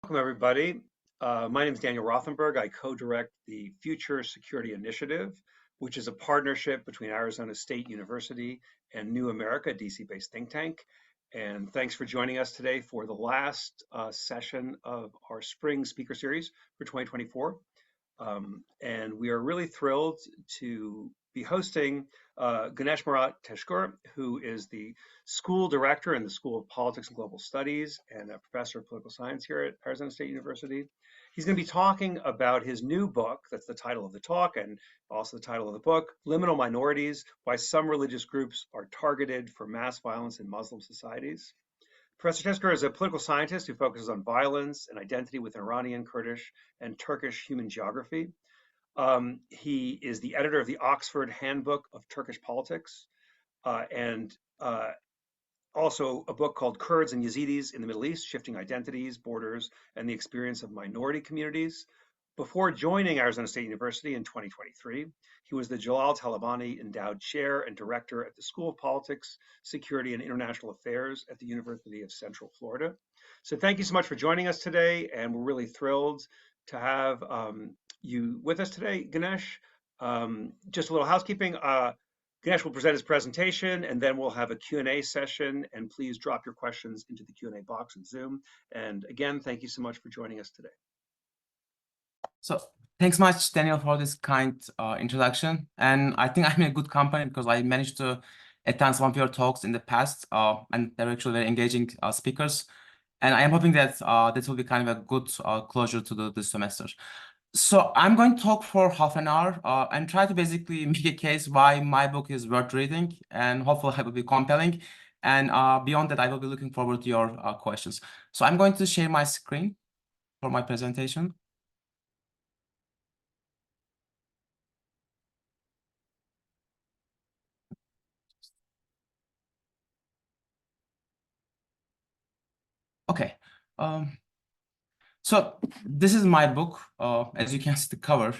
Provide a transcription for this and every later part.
Welcome, everybody. My name is Daniel Rothenberg. I co-direct the Future Security Initiative, which is a partnership between Arizona State University and New America, a DC-based think tank. And thanks for joining us today for the last session of our spring speaker series for 2024. And we are really thrilled to be hosting Günes Murat Tezcür, who is the school director in the School of Politics and Global Studies and a professor of political science here at Arizona State University. He's going to be talking about his new book, that's the title of the talk and also the title of the book, Liminal Minorities, Why Some Religious Groups Are Targeted for Mass Violence in Muslim Societies. Professor Tezcür is a political scientist who focuses on violence and identity within Iranian, Kurdish, and Turkish human geography. He is the editor of the Oxford Handbook of Turkish Politics and also a book called Kurds and Yezidis in the Middle East, Shifting Identities, Borders, and the Experience of Minority Communities. Before joining Arizona State University in 2023, he was the Jalal Talabani Endowed Chair and Director at the School of Politics, Security, and International Affairs at the University of Central Florida. So thank you so much for joining us today, and we're really thrilled to have you with us today, Günes. Just a little housekeeping. Günes will present his presentation, and then we'll have a Q&A session, and please drop your questions into the Q&A box in Zoom. And again, thank you so much for joining us today. So thanks much, Daniel, for this kind introduction. And I think I'm in a good company because I managed to attend some of your talks in the past, and they're actually very engaging speakers. And I am hoping that this will be kind of a good closure to this semester. So I'm going to talk for half an hour and try to basically make a case why my book is worth reading, and hopefully it will be compelling. And beyond that, I will be looking forward to your questions. So I'm going to share my screen for my presentation. Okay. So this is my book, as you can see the cover.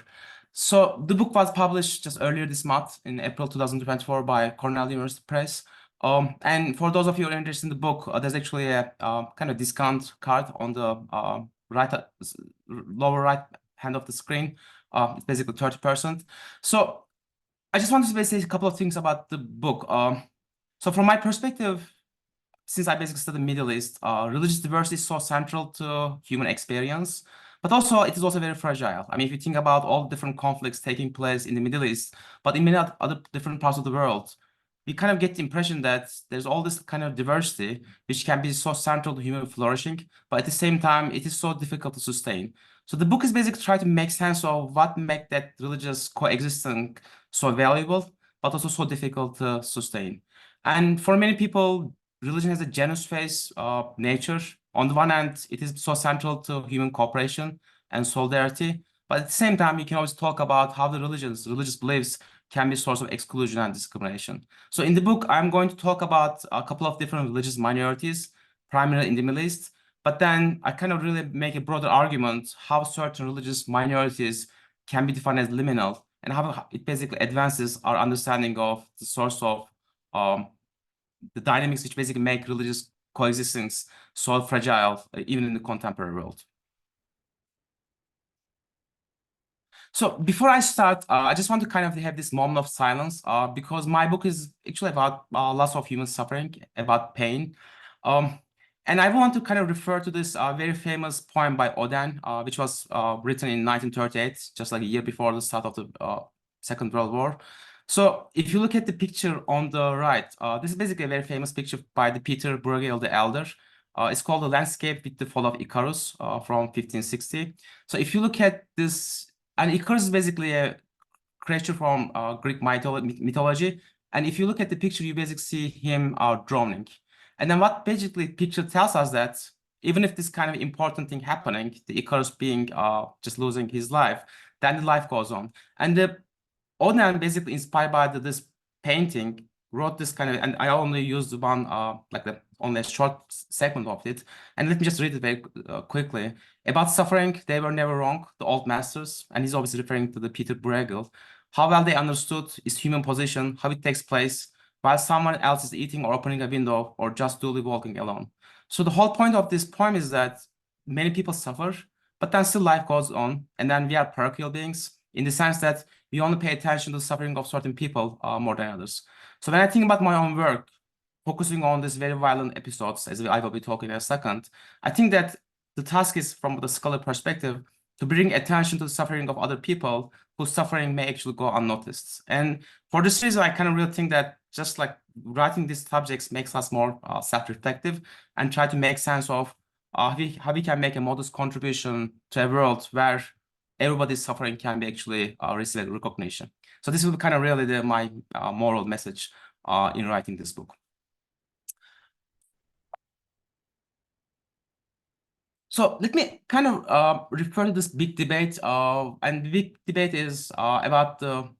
So the book was published just earlier this month in April 2024 by Cornell University Press. And for those of you who are interested in the book, there's actually a kind of discount card on the lower right hand of the screen. It's basically 30%. So I just wanted to say a couple of things about the book. So from my perspective, since I basically study the Middle East, religious diversity is so central to human experience, but also it is also very fragile. I mean, if you think about all the different conflicts taking place in the Middle East, but in many other different parts of the world, you kind of get the impression that there's all this kind of diversity, which can be so central to human flourishing, but at the same time, it is so difficult to sustain. So the book is basically trying to make sense of what makes that religious coexistence so valuable, but also so difficult to sustain. And for many people, religion has a genus-based nature. On the one hand, it is so central to human cooperation and solidarity, but at the same time, you can always talk about how the religious beliefs can be a source of exclusion and discrimination. So in the book, I'm going to talk about a couple of different religious minorities, primarily in the Middle East, but then I kind of really make a broader argument how certain religious minorities can be defined as liminal and how it basically advances our understanding of the source of the dynamics which basically make religious coexistence so fragile, even in the contemporary world. So before I start, I just want to kind of have this moment of silence because my book is actually about lots of human suffering, about pain. And I want to kind of refer to this very famous poem by Oden, which was written in 1938, just like a year before the start of the Second World War. So if you look at the picture on the right, this is basically a very famous picture by the Peter Bruegel the Elder. It's called The Landscape with the Fall of Icarus from 1560. So if you look at this, and Icarus is basically a creature from Greek mythology. And if you look at the picture, you basically see him drowning. And then what basically picture tells us that even if this kind of important thing happening, the Icarus being just losing his life, then the life goes on. And the Oden, basically inspired by this painting, wrote this kind of, and I only used one, only a short segment of it. And let me just read it very quickly. About suffering, they were never wrong, the old masters, and he's obviously referring to the Peter Bruegel. How well they understood its human position, how it takes place, while someone else is eating or opening a window or just duly walking alone. So the whole point of this poem is that many people suffer, but then still life goes on, and then we are parochial beings in the sense that we only pay attention to the suffering of certain people more than others. So when I think about my own work, focusing on these very violent episodes, as I will be talking in a second, I think that the task is, from the scholar perspective, to bring attention to the suffering of other people whose suffering may actually go unnoticed. And for this reason, I kind of really think that just like writing these subjects makes us more self-reflective and try to make sense of how we can make a modest contribution to a world where everybody's suffering can be actually receive recognition. So this will be kind of really my moral message in writing this book. So let me kind of refer to this big debate, and the big debate is about the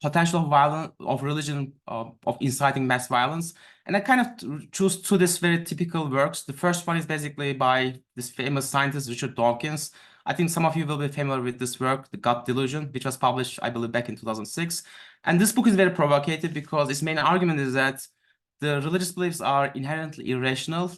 potential of violence, of religion, of inciting mass violence. And I kind of choose two this very typical works. The first one is basically by this famous scientist, Richard Dawkins. I think some of you will be familiar with this work, The God Delusion, which was published, I believe, back in 2006. And this book is very provocative because its main argument is that the religious beliefs are inherently irrational.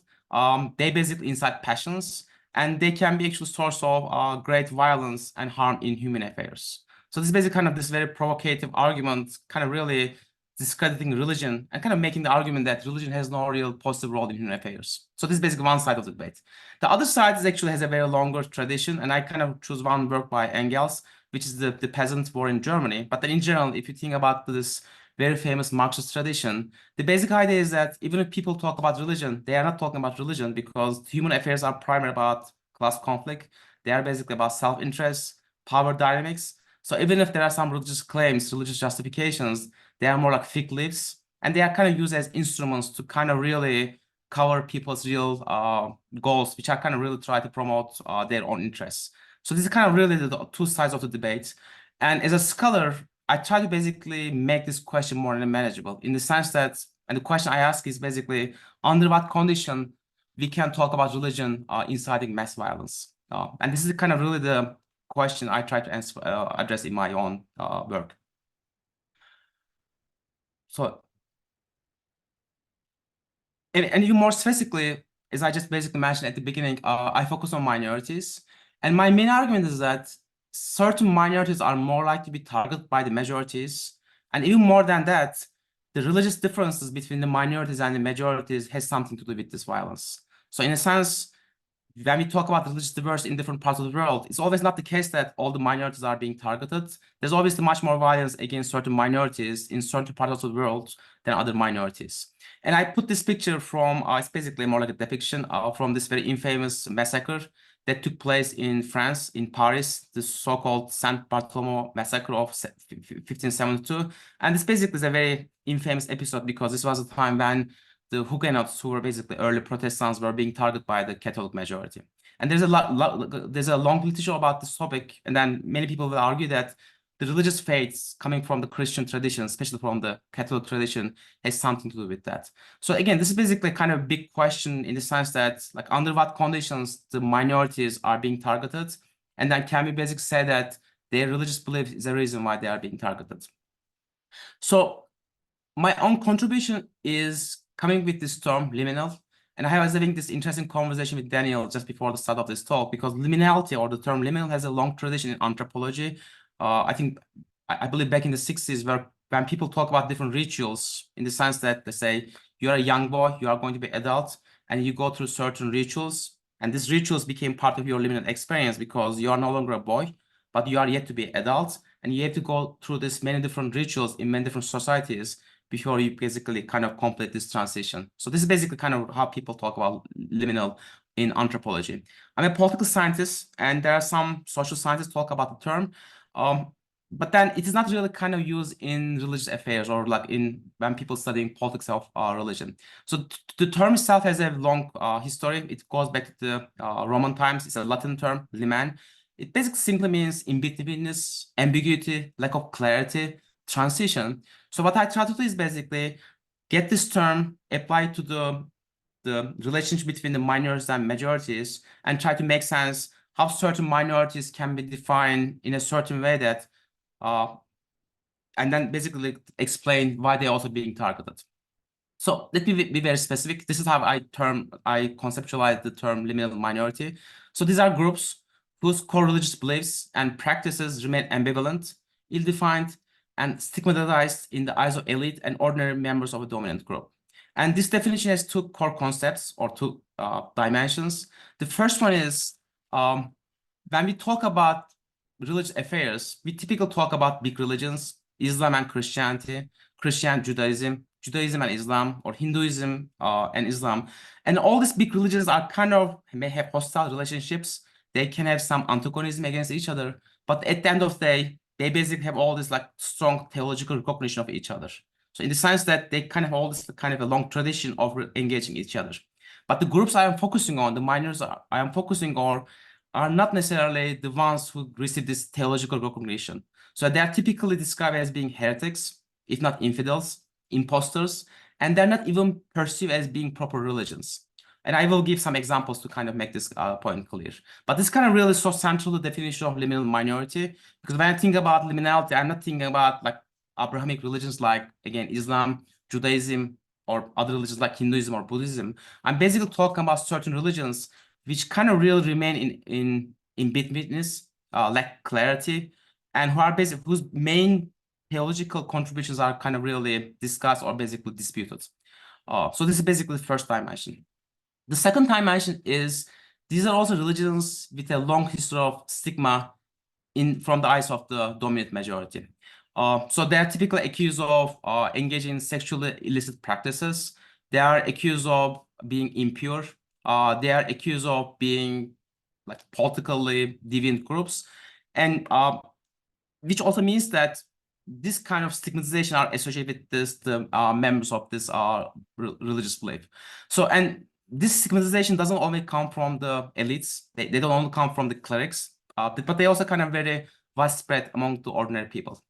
They basically incite passions, and they can be actually source of great violence and harm in human affairs. So this is basically kind of this very provocative argument, kind of really discrediting religion and kind of making the argument that religion has no real positive role in human affairs. So this is basically one side of the debate. The other side is actually has a very longer tradition, and I kind of choose one work by Engels, which is the Peasant War in Germany. But then in general, if you think about this very famous Marxist tradition, the basic idea is that even if people talk about religion, they are not talking about religion because human affairs are primarily about class conflict. They are basically about self-interest, power dynamics. So even if there are some religious claims, religious justifications, they are more like fig leaves, and they are kind of used as instruments to kind of really cover people's real goals, which are kind of really try to promote their own interests. So this is kind of really the two sides of the debate. And as a scholar, I try to basically make this question more manageable in the sense that, and the question I ask is basically, under what condition we can talk about religion inciting mass violence? And this is kind of really the question I try to answer, address in my own work. So, and even more specifically, as I just basically mentioned at the beginning, I focus on minorities. And my main argument is that certain minorities are more likely to be targeted by the majorities. And even more than that, the religious differences between the minorities and the majorities has something to do with this violence. So in a sense, when we talk about religious diversity in different parts of the world, it's always not the case that all the minorities are being targeted. There's obviously much more violence against certain minorities in certain parts of the world than other minorities. And I put this picture from, it's basically more like a depiction from this very infamous massacre that took place in France, in Paris, the so-called Saint Bartholomew massacre of 1572. And this basically is a very infamous episode because this was a time when the Huguenots, who were basically early Protestants, were being targeted by the Catholic majority. And there's a long literature about this topic, and then many people will argue that the religious faiths coming from the Christian tradition, especially from the Catholic tradition, has something to do with that. So again, this is basically kind of a big question in the sense that, like, under what conditions the minorities are being targeted, and then can we basically say that their religious belief is a reason why they are being targeted. So my own contribution is coming with this term liminal, and I was having this interesting conversation with Daniel just before the start of this talk, because liminality, or the term liminal, has a long tradition in anthropology. I believe back in the 60s, when people talk about different rituals, in the sense that they say you're a young boy, you are going to be adult, and you go through certain rituals, and these rituals became part of your liminal experience because you are no longer a boy, but you are yet to be adult, and you have to go through this many different rituals in many different societies before you basically kind of complete this transition. So this is basically kind of how people talk about liminal in anthropology. I'm a political scientist, and there are some social scientists talk about the term, but then it is not really kind of used in religious affairs or like when people studying politics of religion. So the term itself has a long history. It goes back to the Roman times. It's a Latin term, limen. It basically simply means in-betweenness, ambiguity, lack of clarity, transition. So what I try to do is basically get this term applied to the relationship between the minorities and majorities, and try to make sense how certain minorities can be defined in a certain way that, and then basically explain why they're also being targeted. So let me be very specific. This is how I conceptualize the term liminal minority. So these are groups whose core religious beliefs and practices remain ambivalent, ill-defined, and stigmatized in the eyes of elite and ordinary members of a dominant group. And this definition has two core concepts or two dimensions. The first one is when we talk about religious affairs, we typically talk about big religions, Islam and Christianity, Judaism and Islam, or Hinduism and Islam. And all these big religions are kind of may have hostile relationships. They can have some antagonism against each other, but at the end of the day, they basically have all this like strong theological recognition of each other. So in the sense that they kind of have all this kind of a long tradition of engaging each other. But the groups I am focusing on, the minors I am focusing on, are not necessarily the ones who receive this theological recognition. So they are typically described as being heretics, if not infidels, imposters, and they're not even perceived as being proper religions. And I will give some examples to kind of make this point clear. But this kind of really so central to the definition of liminal minority, because when I think about liminality, I'm not thinking about like Abrahamic religions like, again, Islam, Judaism, or other religions like Hinduism or Buddhism. I'm basically talking about certain religions which kind of really remain in betweenness, lack clarity, and who are basically whose main theological contributions are kind of really discussed or basically disputed. So this is basically the first dimension. The second dimension is these are also religions with a long history of stigma from the eyes of the dominant majority. So they are typically accused of engaging in sexually illicit practices. They are accused of being impure. They are accused of being like politically deviant groups, and which also means that this kind of stigmatization are associated with the members of this religious belief. So, and this stigmatization doesn't only come from the elites. They don't only come from the clerics, but they also kind of very widespread among the ordinary people.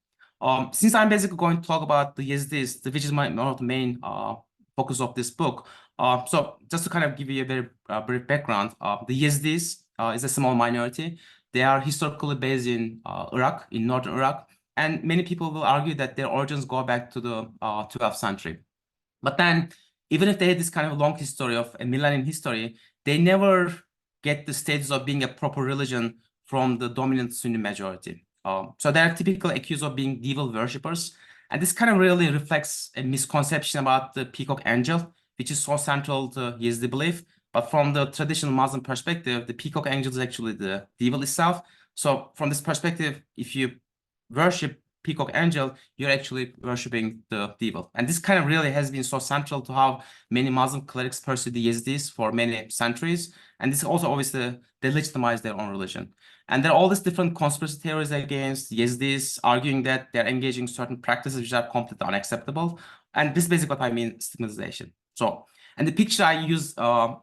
Since I'm basically going to talk about the Yezidis, which is one of the main focus of this book. So just to kind of give you a very brief background, the Yezidis is a small minority. They are historically based in Iraq, in northern Iraq, and many people will argue that their origins go back to the 12th century. But then, even if they had this kind of long history of a millennium history, they never get the status of being a proper religion from the dominant Sunni majority. So they are typically accused of being devil worshippers. And this kind of really reflects a misconception about the peacock angel, which is so central to Yazidi belief. But from the traditional Muslim perspective, the peacock angel is actually the devil itself. So from this perspective, if you worship peacock angel, you're actually worshiping the devil. And this kind of really has been so central to how many Muslim clerics pursue the Yazidis for many centuries. And this also obviously they legitimize their own religion. And there are all these different conspiracy theories against Yazidis, arguing that they're engaging in certain practices which are completely unacceptable. And this is basically what I mean stigmatization. So, and the picture I use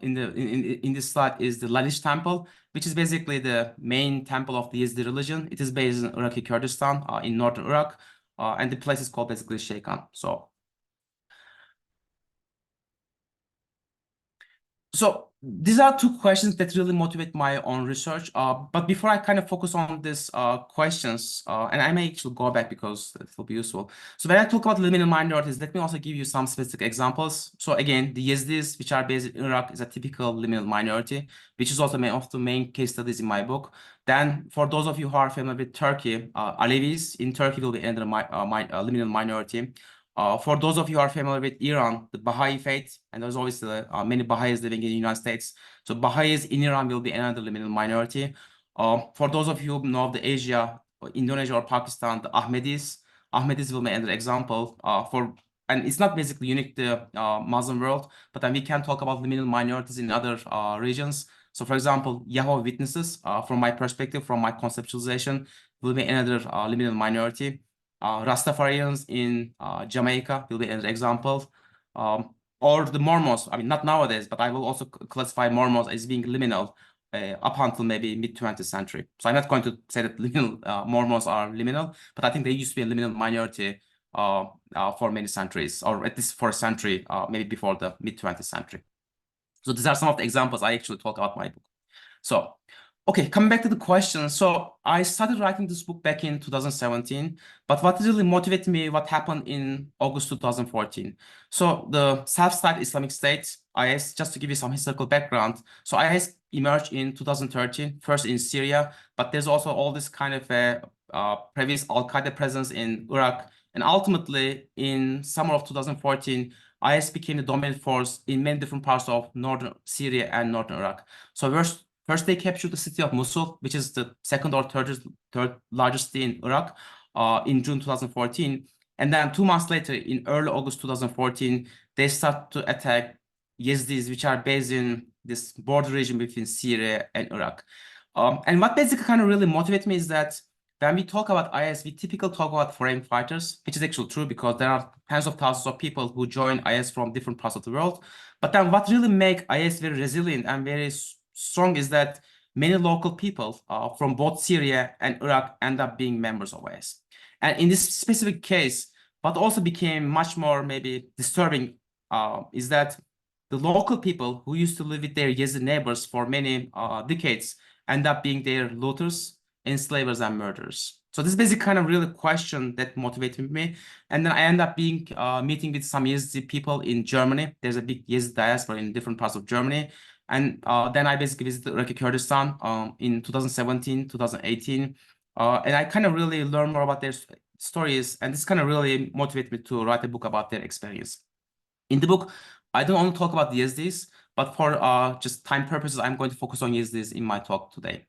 in this slide is the Lalish temple, which is basically the main temple of the Yazidi religion. It is based in Iraqi Kurdistan in northern Iraq, and the place is called basically Sheikhan. So these are two questions that really motivate my own research. But before I kind of focus on these questions, and I may actually go back because it will be useful. So when I talk about liminal minorities, let me also give you some specific examples. So again, the Yezidis, which are based in Iraq, is a typical liminal minority, which is also one of the main case studies in my book. Then for those of you who are familiar with Turkey, Alevis in Turkey will be another liminal minority. For those of you who are familiar with Iran, the Baha'i faith, and there's obviously many Baha'is living in the United States. So Baha'is in Iran will be another liminal minority. For those of you who know the Asia, Indonesia or Pakistan, the Ahmedis will be another example. And it's not basically unique to Muslim world, but then we can talk about liminal minorities in other regions. So for example, Yahweh Witnesses, from my perspective, from my conceptualization, will be another liminal minority. Rastafarians in Jamaica will be an example, or the Mormons. I mean, not nowadays, but I will also classify Mormons as being liminal up until maybe mid-20th century. So I'm not going to say that liminal Mormons are liminal, but I think they used to be a liminal minority for many centuries, or at least for a century, maybe before the mid-20th century. So these are some of the examples I actually talk about in my book. So Okay, coming back to the question. So I started writing this book back in 2017, but what really motivated me, what happened in August 2014. So the self-styled Islamic State, IS, just to give you some historical background. So IS emerged in 2013, first in Syria, but there's also all this kind of previous Al-Qaeda presence in Iraq. And ultimately, in summer of 2014, IS became the dominant force in many different parts of northern Syria and northern Iraq. So first, they captured the city of Mosul, which is the second or third largest city in Iraq, in June 2014. And then 2 months later, in early August 2014, they start to attack Yezidis, which are based in this border region between Syria and Iraq. And what basically kind of really motivates me is that when we talk about IS, we typically talk about foreign fighters, which is actually true because there are tens of thousands of people who join IS from different parts of the world. But then what really makes IS very resilient and very strong is that many local people from both Syria and Iraq end up being members of IS. And in this specific case, what also became much more maybe disturbing is that the local people who used to live with their Yazidi neighbors for many decades end up being their looters, enslavers, and murderers. So this is basically kind of really question that motivated me. And then I end up being meeting with some Yazidi people in Germany. There's a big Yazidi diaspora in different parts of Germany. And then I basically visited Iraqi Kurdistan in 2017, 2018. And I kind of really learned more about their stories. And this kind of really motivated me to write a book about their experience. In the book, I don't only talk about the Yazidis, but for just time purposes, I'm going to focus on Yazidis in my talk today.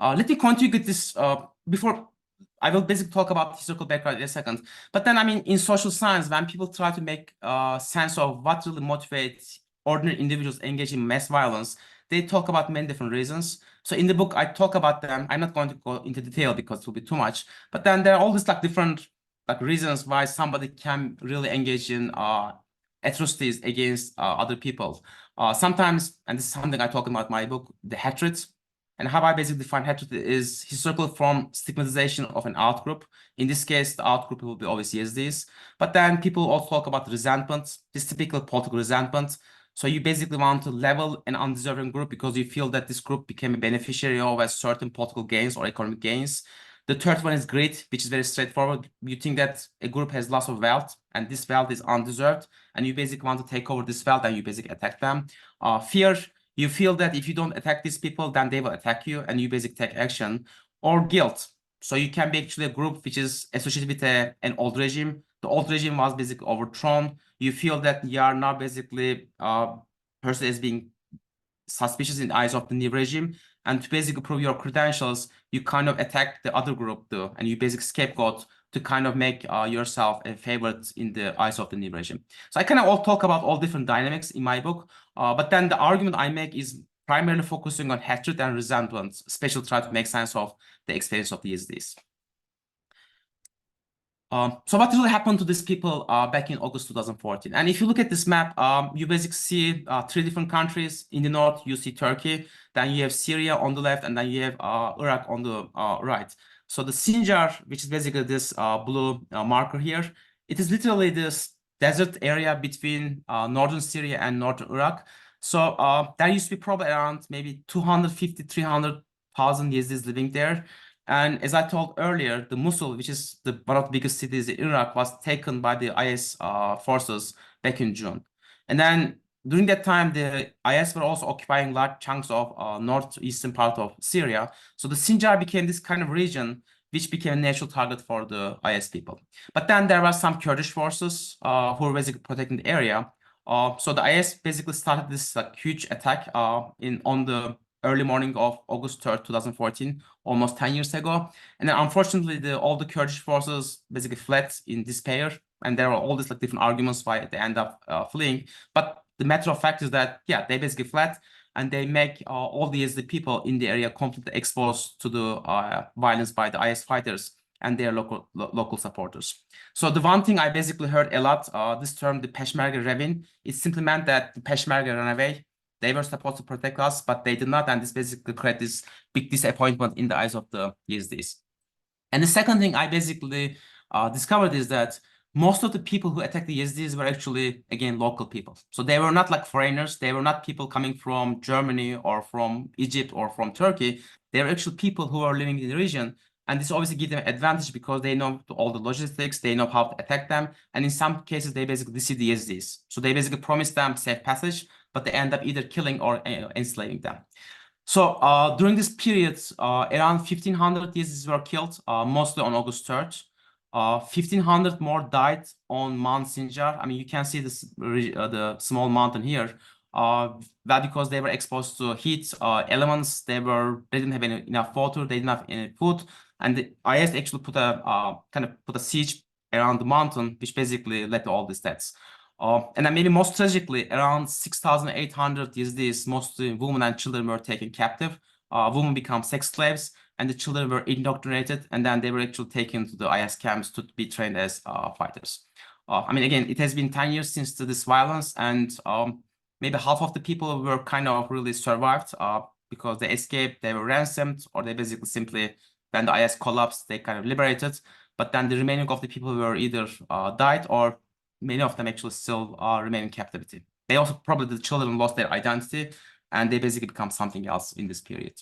Let me continue with this before I will basically talk about historical background in a second. But then, I mean, in social science, when people try to make sense of what really motivates ordinary individuals engaged in mass violence, they talk about many different reasons. So in the book, I talk about them. I'm not going to go into detail because it will be too much. But then there are all these like different like reasons why somebody can really engage in atrocities against other people. Sometimes, and this is something I talk about in my book, the hatred. And how I basically define hatred is historical from stigmatization of an outgroup. In this case, the outgroup will be always Yazidis. But then people also talk about resentment, this typical political resentment. So you basically want to level an undeserving group because you feel that this group became a beneficiary of a certain political gains or economic gains. The third one is greed, which is very straightforward. You think that a group has lots of wealth and this wealth is undeserved, and you basically want to take over this wealth and you basically attack them. Fear, you feel that if you don't attack these people, then they will attack you and you basically take action. Or guilt. So you can be actually a group which is associated with an old regime. The old regime was basically overthrown. You feel that you are now basically person is being suspicious in the eyes of the new regime. And to basically prove your credentials, you kind of attack the other group too, and you basically scapegoat to kind of make yourself a favorite in the eyes of the new regime. So I kind of all talk about all different dynamics in my book, but then the argument I make is primarily focusing on hatred and resentment, especially try to make sense of the experience of the Yazidis. So what really happened to these people back in August 2014? And if you look at this map, you basically see three different countries. In the north, you see Turkey, then you have Syria on the left, and then you have Iraq on the right. So the Sinjar, which is basically this blue marker here, it is literally this desert area between northern Syria and northern Iraq. So there used to be probably around maybe 250, 300,000 Yazidis living there. And as I told earlier, the Mosul, which is one of the biggest cities in Iraq, was taken by the IS forces back in June. And then during that time, the IS were also occupying large chunks of northeastern part of Syria. So the Sinjar became this kind of region which became a natural target for the IS people. But then there were some Kurdish forces who were basically protecting the area. So the IS basically started this huge attack on the early morning of August 3rd, 2014, almost 10 years ago. And then unfortunately, all the Kurdish forces basically fled in despair. And there were all these different arguments why they end up fleeing. But the matter of fact is that, yeah, they basically fled and they make all the people in the area completely exposed to the violence by the IS fighters and their local supporters. So the one thing I basically heard a lot, this term, the Peshmerga ravine, it simply meant that the Peshmerga ran away. They were supposed to protect us, but they did not, and this basically created this big disappointment in the eyes of the Yazidis. And the second thing I basically discovered is that most of the people who attacked the Yazidis were actually, again, local people. So they were not like foreigners. They were not people coming from Germany or from Egypt or from Turkey. They were actually people who are living in the region. And this obviously gives them advantage because they know all the logistics, they know how to attack them. And in some cases, they basically deceive the Yazidis. So they basically promise them safe passage, but they end up either killing or enslaving them. So during this period, around 1,500 Yazidis were killed, mostly on August 3rd. 1,500 more died on Mount Sinjar. I mean, you can see this the small mountain here. That because they were exposed to heat elements, they didn't have enough water, they didn't have any food, and the IS actually put a siege around the mountain, which basically led to all these deaths. And then maybe most tragically, around 6,800 Yazidis, mostly women and children, were taken captive. Women become sex slaves, and the children were indoctrinated, and then they were actually taken to the IS camps to be trained as fighters. I mean, again, it has been 10 years since this violence, and maybe half of the people were kind of really survived because they escaped, they were ransomed, or they basically simply, when the IS collapsed, they kind of liberated. But then the remaining of the people were either died, or many of them actually still remain in captivity. They also, probably the children, lost their identity, and they basically become something else in this period.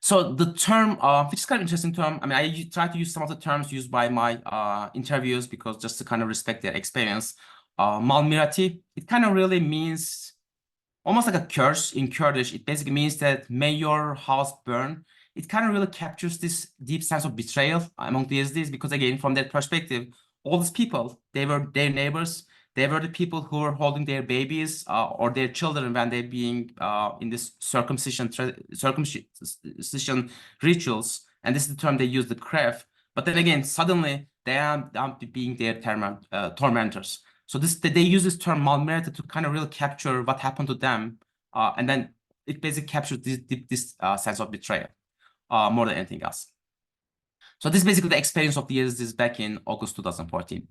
So the term, which is kind of interesting term, I mean, I try to use some of the terms used by my interviews because just to kind of respect their experience. Malmirati, it kind of really means almost like a curse in Kurdish. It basically means that may your house burn. It kind of really captures this deep sense of betrayal among the Yazidis because, again, from that perspective, all these people, they were their neighbors. They were the people who were holding their babies or their children when they're being in this circumcision rituals. And this is the term they use, the kref. But then again, suddenly they are being their tormentors. So they use this term malmirati to kind of really capture what happened to them. And then it basically captures this sense of betrayal more than anything else. So this is basically the experience of the Yazidis back in August 2014.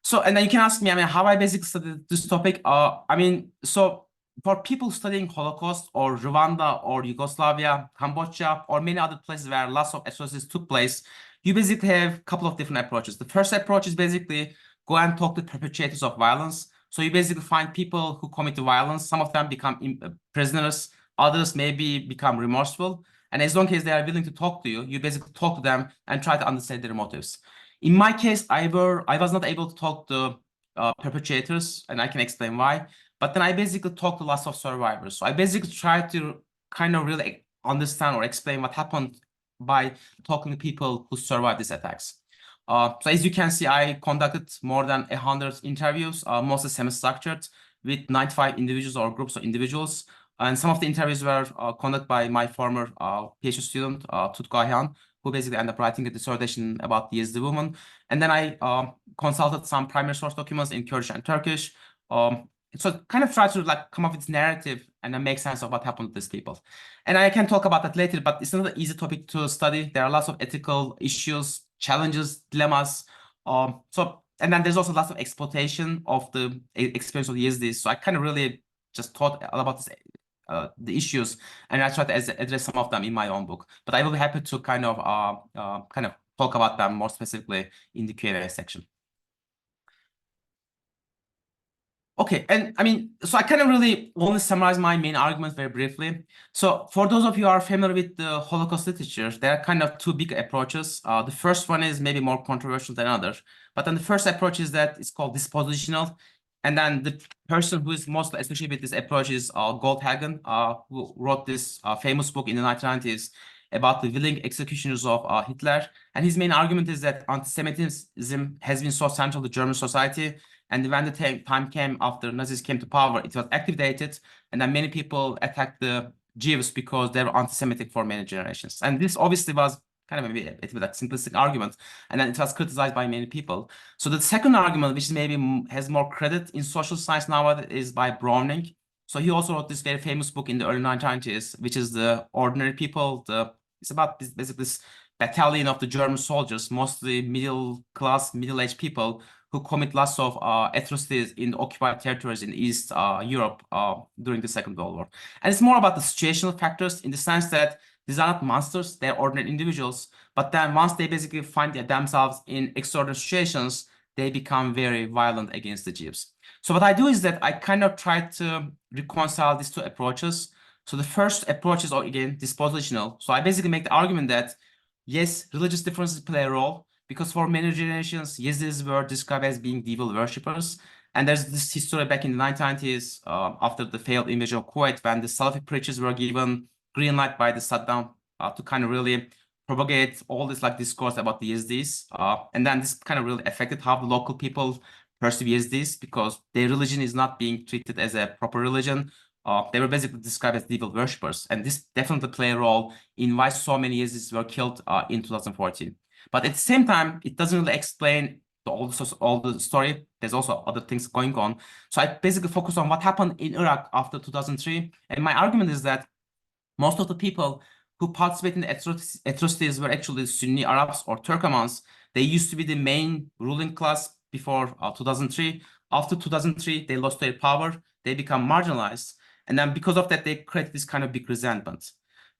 So, and then you can ask me, I mean, how I basically studied this topic. I mean, so for people studying Holocaust or Rwanda or Yugoslavia, Cambodia, or many other places where lots of atrocities took place, you basically have a couple of different approaches. The first approach is basically go and talk to perpetrators of violence. So you basically find people who commit violence. Some of them become prisoners. Others maybe become remorseful. And as long as they are willing to talk to you, you basically talk to them and try to understand their motives. In my case, I was not able to talk to perpetrators, and I can explain why. But then I basically talked to lots of survivors. So I basically tried to kind of really understand or explain what happened by talking to people who survived these attacks. So as you can see, I conducted more than 100 interviews, mostly semi-structured, with 95 individuals or groups of individuals. And some of the interviews were conducted by my former PhD student, Tutku Ayhan, who basically ended up writing a dissertation about the Yazidi woman. And then I consulted some primary source documents in Kurdish and Turkish. So kind of try to like come up with this narrative and then make sense of what happened to these people. And I can talk about that later, but it's not an easy topic to study. There are lots of ethical issues, challenges, dilemmas. And then there's also lots of exploitation of the experience of the Yazidis. So I kind of really just thought about this, the issues, and I try to address some of them in my own book. But I will be happy to kind of talk about them more specifically in the Q&A section. Okay, and I mean, so I kind of really only summarize my main arguments very briefly. So for those of you who are familiar with the Holocaust literature, there are kind of two big approaches. The first one is maybe more controversial than others, but then the first approach is that it's called dispositional. And then the person who is most associated with this approach is Goldhagen, who wrote this famous book in the 1990s about the willing executioners of Hitler. And his main argument is that anti-Semitism has been so central to German society. And when the time came after Nazis came to power, it was activated. And then many people attacked the Jews because they were anti-Semitic for many generations. And this obviously was kind of a bit like simplistic argument, and then it was criticized by many people. So the second argument, which maybe has more credit in social science nowadays, is by Browning. So he also wrote this very famous book in the early 1990s, which is The Ordinary People. It's about basically this battalion of the German soldiers, mostly middle-class, middle-aged people who commit lots of atrocities in occupied territories in East Europe during the Second World War. And it's more about the situational factors in the sense that these are not monsters, they're ordinary individuals. But then once they basically find themselves in extraordinary situations, they become very violent against the Jews. So what I do is that I kind of try to reconcile these two approaches. So the first approach is, again, dispositional. So I basically make the argument that, yes, religious differences play a role, because for many generations, Yezidis were described as being devil worshippers. And there's this history back in the 1990s, after the failed invasion of Kuwait, when the Salafi preachers were given green light by the Saddam to kind of really propagate all this like discourse about the Yezidis. And then this kind of really affected how the local people perceive Yezidis, because their religion is not being treated as a proper religion. They were basically described as devil worshippers. And this definitely played a role in why so many Yezidis were killed in 2014. But at the same time, it doesn't really explain all the story. There's also other things going on. So I basically focus on what happened in Iraq after 2003. And my argument is that most of the people who participated in the atrocities were actually Sunni Arabs or Turkomans. They used to be the main ruling class before 2003. After 2003, they lost their power. They become marginalized. And then because of that, they create this kind of big resentment.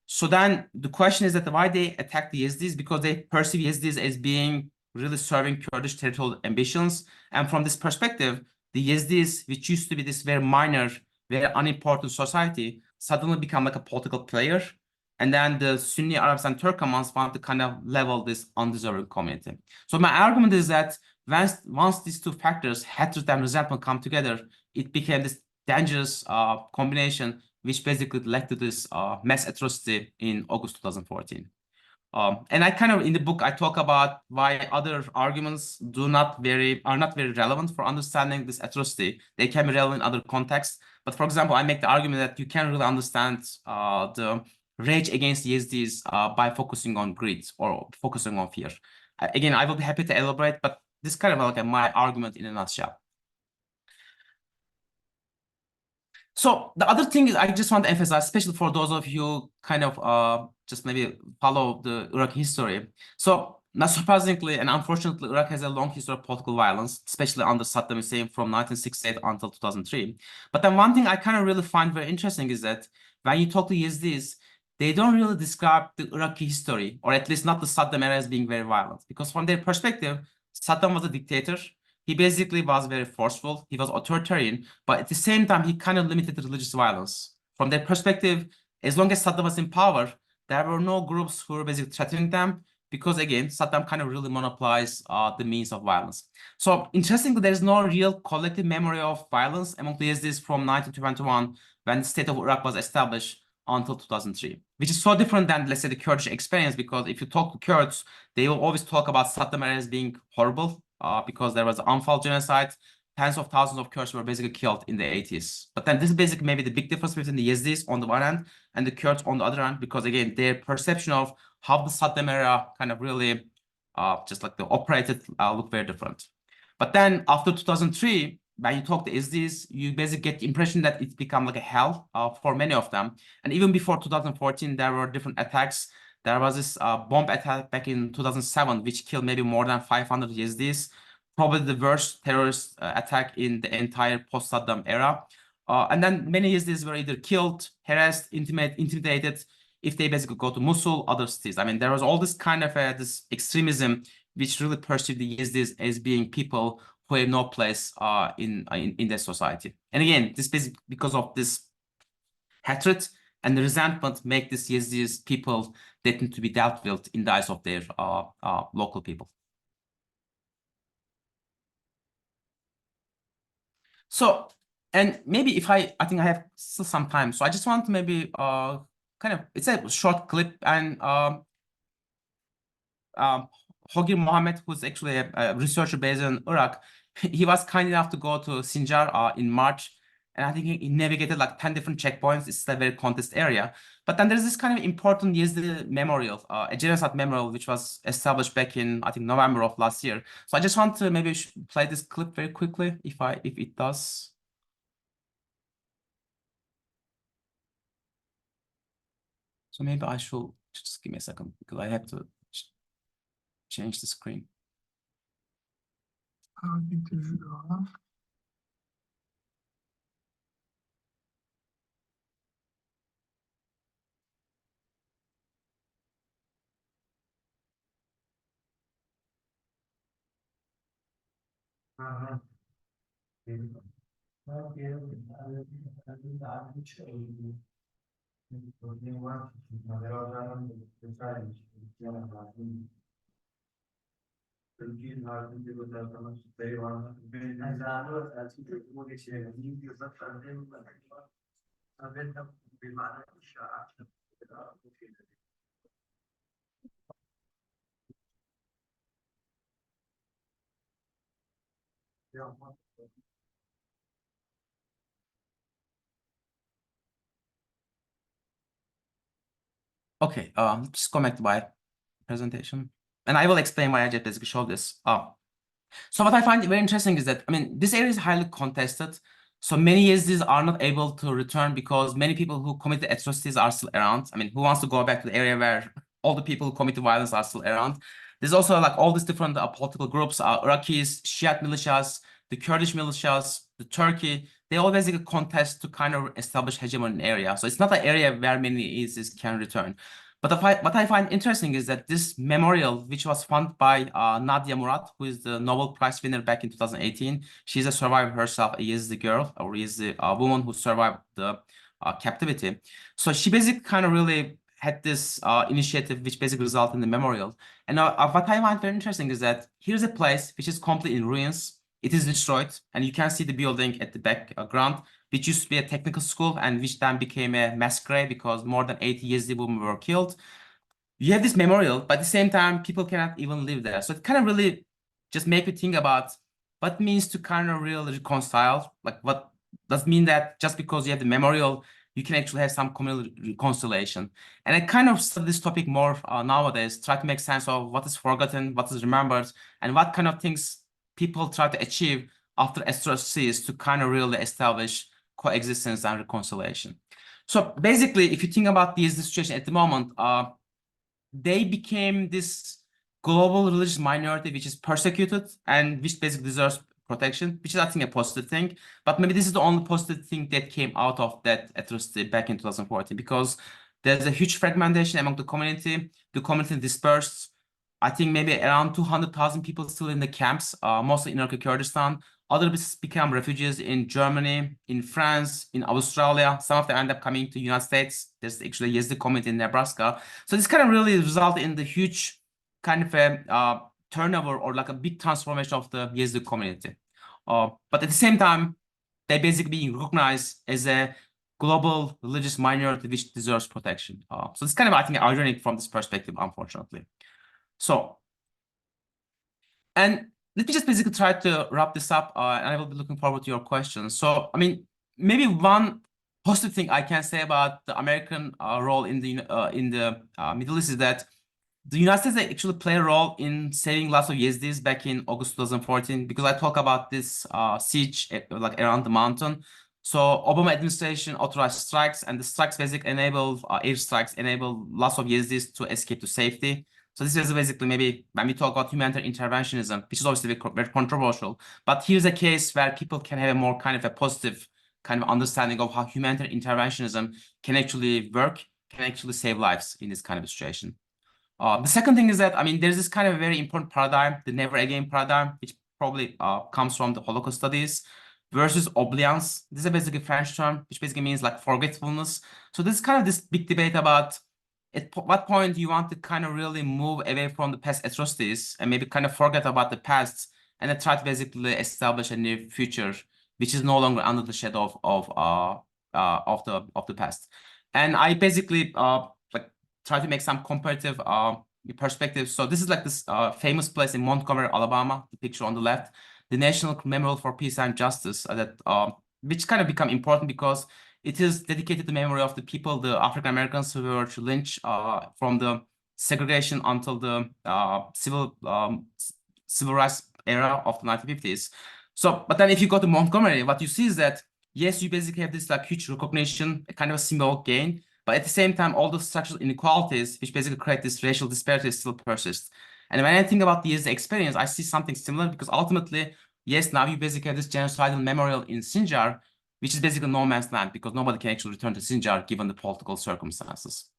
So then the question is that why they attack the Yazidis? Because they perceive Yazidis as being really serving Kurdish territorial ambitions. And from this perspective, the Yazidis, which used to be this very minor, very unimportant society, suddenly become like a political player. And then the Sunni Arabs and Turkomans want to kind of level this undeserving community. So my argument is that once these two factors, hatred and resentment, come together, it became this dangerous combination, which basically led to this mass atrocity in August 2014. And I kind of, in the book, I talk about why other arguments are not very relevant for understanding this atrocity. They can be relevant in other contexts. But for example, I make the argument that you can't really understand the rage against Yazidis by focusing on greed or focusing on fear. Again, I will be happy to elaborate, but this is kind of like my argument in a nutshell. So the other thing is I just want to emphasize, especially for those of you kind of just maybe follow the Iraqi history. So not surprisingly and unfortunately, Iraq has a long history of political violence, especially under Saddam Hussein from 1968 until 2003. But then one thing I kind of really find very interesting is that when you talk to Yazidis, they don't really describe the Iraqi history, or at least not the Saddam era, as being very violent. Because from their perspective, Saddam was a dictator. He basically was very forceful. He was authoritarian, but at the same time, he kind of limited the religious violence. From their perspective, as long as Saddam was in power, there were no groups who were basically threatening them, because again, Saddam kind of really monopolized the means of violence. So interestingly, there's no real collective memory of violence among the Yazidis from 1921, when the state of Iraq was established, until 2003, which is so different than, let's say, the Kurdish experience, because if you talk to Kurds, they will always talk about Saddam as being horrible, because there was Anfal genocide. Tens of thousands of Kurds were basically killed in the 80s. But then this is basically maybe the big difference between the Yazidis on the one hand and the Kurds on the other hand, because again, their perception of how the Saddam era kind of really just like the operated look very different. But then after 2003, when you talk to Yazidis, you basically get the impression that it's become like a hell for many of them. And even before 2014, there were different attacks. There was this bomb attack back in 2007, which killed maybe more than 500 Yazidis, probably the worst terrorist attack in the entire post-Saddam era. And then many Yazidis were either killed, harassed, intimidated if they basically go to Mosul, other cities. I mean, there was all this kind of this extremism, which really perceived the Yazidis as being people who have no place in their society. And again, this is because of this hatred and the resentment make this Yazidis people that need to be dealt with in the eyes of their local people. So, and maybe if I think I have still some time, so I just want to maybe kind of, it's a short clip, and Hogir Mohammed, who's actually a researcher based in Iraq, he was kind enough to go to Sinjar in March, and I think he navigated like 10 different checkpoints. It's a very contested area. But then there's this kind of important Yazidi memorial, a genocide memorial, which was established back in, I think, November of last year. So I just want to maybe play this clip very quickly, if it does. So maybe I should just give me a second, because I have to change the screen. Okay, just go back to my presentation, and I will explain why I just basically showed this. So what I find very interesting is that, I mean, this area is highly contested. So many Yazidis are not able to return because many people who committed atrocities are still around. I mean, who wants to go back to the area where all the people who committed violence are still around? There's also like all these different political groups, Iraqis, Shiite militias, the Kurdish militias, the Turkey. They all basically contest to kind of establish hegemony in the area. So it's not an area where many Yazidis can return. But what I find interesting is that this memorial, which was funded by Nadia Murad, who is the Nobel Prize winner back in 2018, she's a survivor herself, a Yazidi girl, or Yazidi woman who survived the captivity. So she basically kind of really had this initiative, which basically resulted in the memorial. And what I find very interesting is that here's a place which is completely in ruins. It is destroyed, and you can see the building at the background, which used to be a technical school and which then became a mass grave because more than 80 Yazidi women were killed. You have this memorial, but at the same time, people cannot even live there. So it kind of really just make me think about what it means to kind of really reconcile. Like, what does it mean that just because you have the memorial, you can actually have some communal reconciliation? And I kind of study this topic more nowadays, try to make sense of what is forgotten, what is remembered, and what kind of things people try to achieve after atrocities to kind of really establish coexistence and reconciliation. So basically, if you think about these situation at the moment, they became this global religious minority which is persecuted and which basically deserves protection, which is, I think, a positive thing. But maybe this is the only positive thing that came out of that atrocity back in 2014, because there's a huge fragmentation among the community. The community dispersed. I think maybe around 200,000 people still in the camps, mostly in Iraqi Kurdistan. Others become refugees in Germany, in France, in Australia. Some of them end up coming to the United States. There's actually a Yazidi community in Nebraska. So this kind of really resulted in the huge kind of a turnover or like a big transformation of the Yazidi community. But at the same time, they basically being recognized as a global religious minority which deserves protection. So it's kind of, I think, ironic from this perspective, unfortunately. So, and let me just basically try to wrap this up, and I will be looking forward to your questions. So, I mean, maybe one positive thing I can say about the American role in the Middle East is that the United States actually play a role in saving lots of Yazidis back in August 2014, because I talk about this siege like around the mountain. So Obama administration authorized strikes, and the strikes basically enable airstrikes enable lots of Yazidis to escape to safety. So this is basically maybe when we talk about humanitarian interventionism, which is obviously very controversial, but here's a case where people can have a more kind of a positive kind of understanding of how humanitarian interventionism can actually work, can actually save lives in this kind of situation. The second thing is that, I mean, there's this kind of a very important paradigm, the never again paradigm, which probably comes from the Holocaust studies, versus oubliance. This is basically a French term, which basically means like forgetfulness. So this is kind of this big debate about at what point you want to kind of really move away from the past atrocities and maybe kind of forget about the past and then try to basically establish a new future, which is no longer under the shadow of the past. And I basically like try to make some comparative perspectives. So this is like this famous place in Montgomery, Alabama, the picture on the left, the National Memorial for Peace and Justice, which kind of become important because it is dedicated to the memory of the people, the African Americans who were lynched from the segregation until the civil rights era of the 1950s. So, but then if you go to Montgomery, what you see is that, yes, you basically have this like huge recognition, a kind of a symbolic gain, but at the same time, all the structural inequalities, which basically create this racial disparities, still persist. And when I think about the Yazidi experience, I see something similar, because ultimately, yes, now you basically have this genocidal memorial in Sinjar, which is basically no man's land, because nobody can actually return to Sinjar given the political circumstances.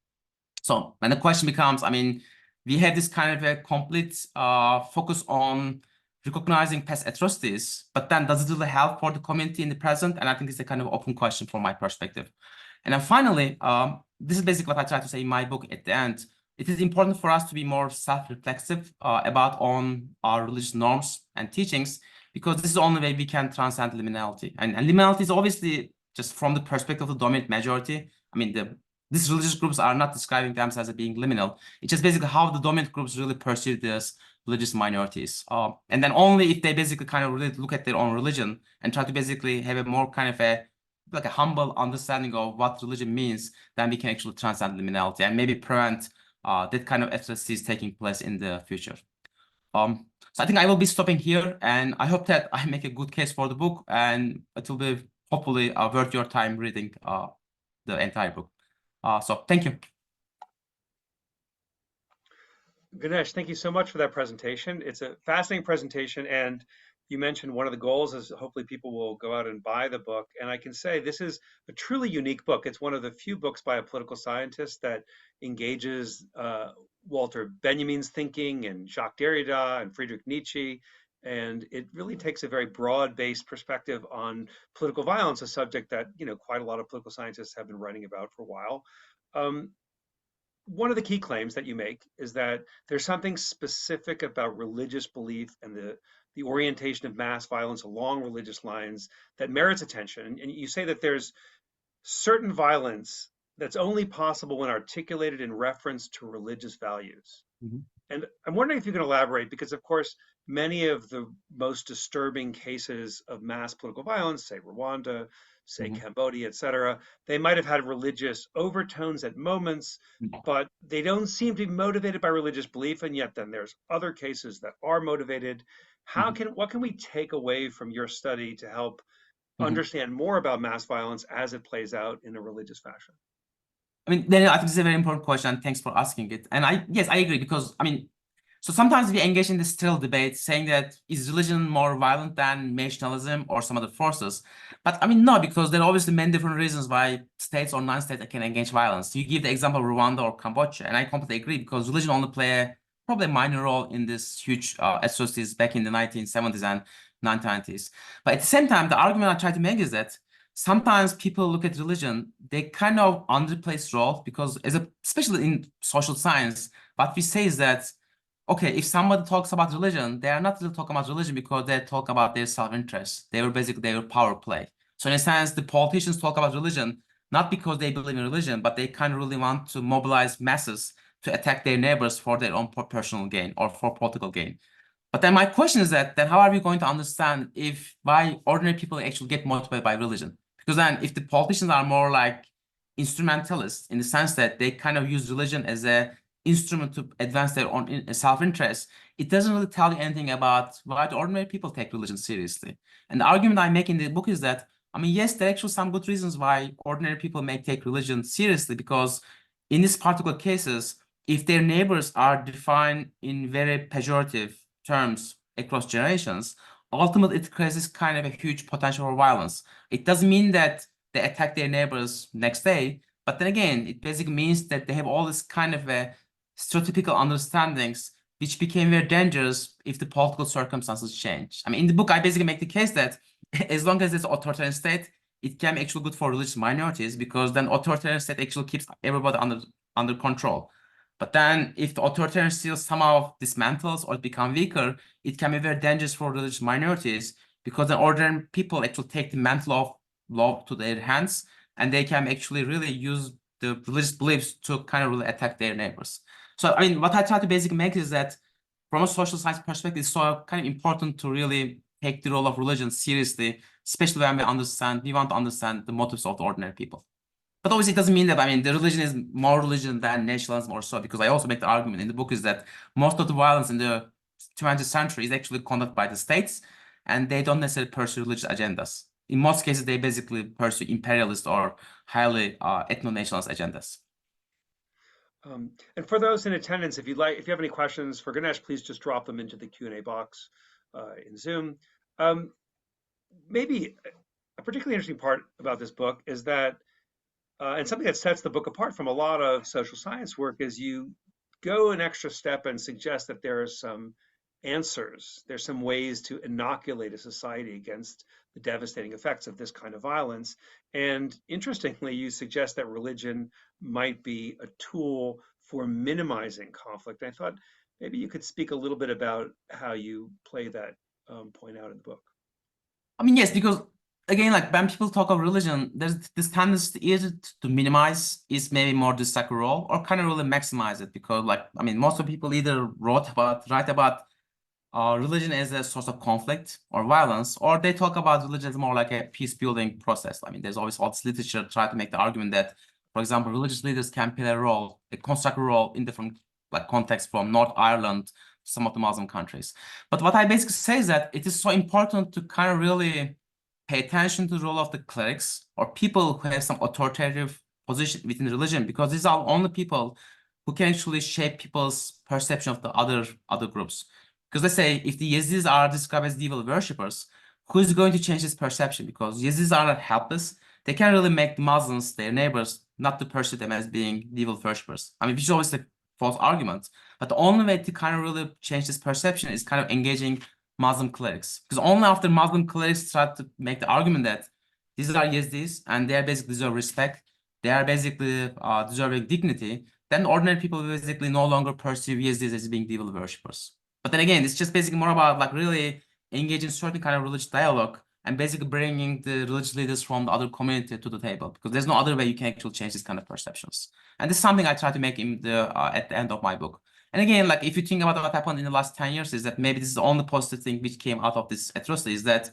So, and the question becomes, I mean, we have this kind of a complete focus on recognizing past atrocities, but then does it really help for the community in the present? And I think it's a kind of open question from my perspective. And then finally, this is basically what I try to say in my book at the end. It is important for us to be more self-reflexive about on our religious norms and teachings, because this is the only way we can transcend liminality. And liminality is obviously just from the perspective of the dominant majority. I mean, these religious groups are not describing themselves as being liminal. It's just basically how the dominant groups really perceive this religious minorities. And then only if they basically kind of really look at their own religion and try to basically have a more kind of like a humble understanding of what religion means, then we can actually transcend liminality and maybe prevent that kind of atrocities taking place in the future. So I think I will be stopping here, and I hope that I make a good case for the book, and it will be hopefully worth your time reading the entire book. So thank you. Ganesh, thank you so much for that presentation. It's a fascinating presentation, and you mentioned one of the goals is hopefully people will go out and buy the book. And I can say this is a truly unique book. It's one of the few books by a political scientist that engages Walter Benjamin's thinking and Jacques Derrida and Friedrich Nietzsche. And it really takes a very broad-based perspective on political violence, a subject that, you know, quite a lot of political scientists have been writing about for a while. One of the key claims that you make is that there's something specific about religious belief and the orientation of mass violence along religious lines that merits attention. And you say that there's certain violence that's only possible when articulated in reference to religious values. Mm-hmm. And I'm wondering if you can elaborate, because of course, many of the most disturbing cases of mass political violence, say Rwanda, say Mm-hmm. Cambodia, et cetera, they might have had religious overtones at moments, but they don't seem to be motivated by religious belief. And yet then there's other cases that are motivated. What can we take away from your study to help understand more about mass violence as it plays out in a religious fashion? I mean, Daniel, I think this is a very important question. Thanks for asking it. And yes, I agree, because I mean, so sometimes we engage in this still debate saying that is religion more violent than nationalism or some other forces? But I mean, no, because there are obviously many different reasons why states or non-states can engage violence. You give the example of Rwanda or Cambodia, and I completely agree, because religion only play probably a minor role in this huge atrocities back in the 1970s and 1990s. But at the same time, the argument I try to make is that sometimes people look at religion, they kind of underplay its role, because especially in social science, what we say is that, okay, if somebody talks about religion, they are not really talking about religion because they talk about their self-interest. They were basically their power play. So in a sense, the politicians talk about religion, not because they believe in religion, but they kind of really want to mobilize masses to attack their neighbors for their own personal gain or for political gain. But then my question is that, then how are we going to understand why ordinary people actually get motivated by religion? Because then if the politicians are more like instrumentalists in the sense that they kind of use religion as a instrument to advance their own self-interest, it doesn't really tell you anything about why the ordinary people take religion seriously. And the argument I make in the book is that, I mean, yes, there are actually some good reasons why ordinary people may take religion seriously, because in these particular cases, if their neighbors are defined in very pejorative terms across generations, ultimately it creates this kind of a huge potential for violence. It doesn't mean that they attack their neighbors next day, but then again, it basically means that they have all this kind of a stereotypical understandings, which became very dangerous if the political circumstances change. I mean, in the book, I basically make the case that as long as it's an authoritarian state, it can be actually good for religious minorities, because then authoritarian state actually keeps everybody under control. But then if the authoritarian still somehow dismantles or become weaker, it can be very dangerous for religious minorities, because then ordinary people actually take the mantle of law to their hands, and they can actually really use the religious beliefs to kind of really attack their neighbors. So, I mean, what I try to basically make is that from a social science perspective, it's so kind of important to really take the role of religion seriously, especially when we want to understand the motives of the ordinary people. But obviously, it doesn't mean that, I mean, the religion is more religion than nationalism or so, because I also make the argument in the book is that most of the violence in the 20th century is actually conducted by the states, and they don't necessarily pursue religious agendas. In most cases, they basically pursue imperialist or highly ethno-nationalist agendas. And for those in attendance, if you have any questions for Ganesh, please just drop them into the Q&A box in Zoom. Maybe a particularly interesting part about this book is that, and something that sets the book apart from a lot of social science work, is you go an extra step and suggest that there are some answers. There's some ways to inoculate a society against the devastating effects of this kind of violence. And interestingly, you suggest that religion might be a tool for minimizing conflict. I thought maybe you could speak a little bit about how you play that point out in the book. I mean, yes, because again, like when people talk of religion, there's this tendency either to minimize is maybe more the sacred role or kind of really maximize it because like, I mean, most of people either write about religion as a source of conflict or violence, or they talk about religion as more like a peace building process. I mean, there's always all this literature try to make the argument that, for example, religious leaders can play a role, a constructive role in different like contexts from North Ireland to some of the Muslim countries. But what I basically say is that it is so important to kind of really pay attention to the role of the clerics or people who have some authoritative position within religion, because these are only people who can actually shape people's perception of the other groups. Because let's say if the Yezidis are described as devil worshippers, who is going to change this perception? Because Yezidis are not helpless. They can really make the Muslims, their neighbors, not to perceive them as being devil worshippers. I mean, which is always a false argument. But the only way to kind of really change this perception is kind of engaging Muslim clerics. Because only after Muslim clerics try to make the argument that these are Yezidis and they are basically deserve respect, they are basically deserving dignity, then ordinary people will basically no longer perceive Yezidis as being devil worshippers. But then again, it's just basically more about like really engaging certain kind of religious dialogue and basically bringing the religious leaders from the other community to the table, because there's no other way you can actually change these kind of perceptions. And this is something I try to make in the at the end of my book. And again, like if you think about what happened in the last 10 years, is that maybe this is the only positive thing which came out of this atrocity, is that